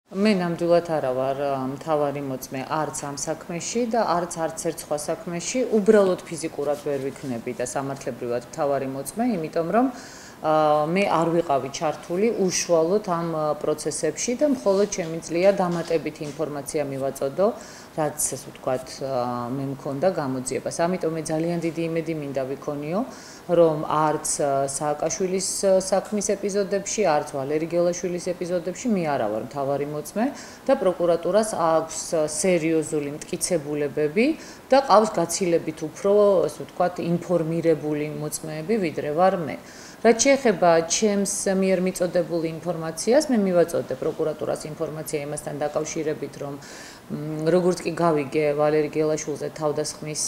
მე ნამდვილად არა ვარ მთავარი მოწმე არც ამ საქმეში და არც ერთ სხვა საქმეში, უბრალოდ ფიზიკურად ვერ ვიქნები და სამართლებრივად მთავარი მოწმე, იმიტომ რომ მე არ ვიყავი ჩართული უშუალოდ ამ პროცესებში და მხოლოდ შემიძლია დამატებით ინფორმაცია მივაწოდო, რაც ასე ვთქვათ, მე მქონდა გამოძიებას. ამიტომ მე ძალიან დიდი იმედი მინდა ვიქონიო, რომ არც სააკაშვილის საქმის ეპიზოდებში, არც ვალერი გელაშვილის ეპიზოდებში მე არა ვარ მთავარი მოწმე და პროკურატურას აქვს სერიოზული მტკიცებულებები და ყავს გაცილებით უფრო, ასე ვთქვათ, ინფორმირებული მოწმეები, ვიდრე ვარ მე. რაც შეეხება ჩემს მიერ მიწოდებულ ინფორმაციას, მე მივაწოდე პროკურატურას ინფორმაცია იმასთან დაკავშირებით, რომ როგორც კი გავიგე ვალერი გელაშვილზე თავდასხმის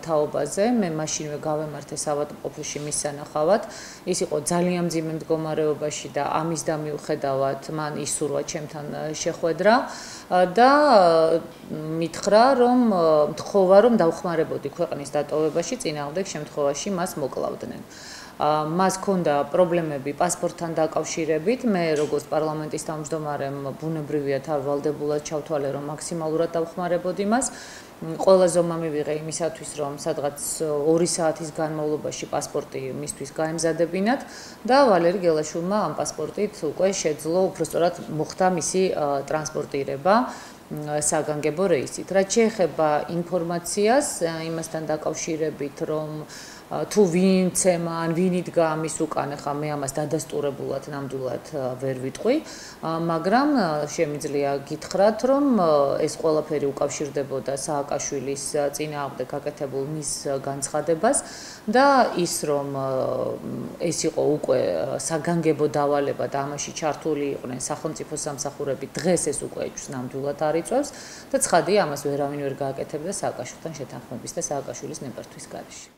თაობაზე, მე მაშინვე გავემართე ავადმყოფოში მის სანახავად. ის იყო ძალიან მძიმე მდგომარეობაში და ამის და მიუხედავად მან ისურვა ჩემთან შეხვედრა და მითხრა, რომ მთხოვა, რომ დავხმარებოდი ქვეყნის დატოვებაში, წინააღმდეგ შემთხვევაში მას მოკლავდნენ. მას ჰქონდა პრობლემები პასპორტთან დაკავშირებით. მე როგორც პარლამენტის თავმჯდომარემ ბუნებრივია თავვალდებულად ჩავთვალე, რომ მაქსიმალურად დავხმარებოდი მას. ყველა ზომა მივიღე იმისათვის, რომ სადღაც 2 საათის განმავლობაში პასპორტი მისთვის გაემზადებინათ და ვალერი გელაშვილმა ამ პასპორტით უკვე შეძლო, უბრალოდ მოხდა მისი ტრანსპორტირება საგანგებო რეისით. რაც შეეხება ინფორმაციას იმასთან დაკავშირებით, რომ თუ ვინც ემან, ვინ იდგა ამის უკან, ხა მე ამას დადასტურებულად ნამდვილად ვერ ვიტყვი, მაგრამ შემიძლია გითხრათ, რომ ეს ყველაფერი უკავშირდებოდა სააკაშვილის წინააღმდეგ გაკეთებულ მის განცხადებას და ის რომ ეს იყო უკვე საგანგებო დავალება და ამაში ჩართული იყვნენ სახელმწიფო სამსახურები, დღეს ეს უკვე ეჭვს ნამდვილად არ იწევს და ცხადია, ამას ვერავინ ვერ გააკეთებდა სააკაშვილთან შეთანხმების და სააკაშვილის ნებართვის გარეშე.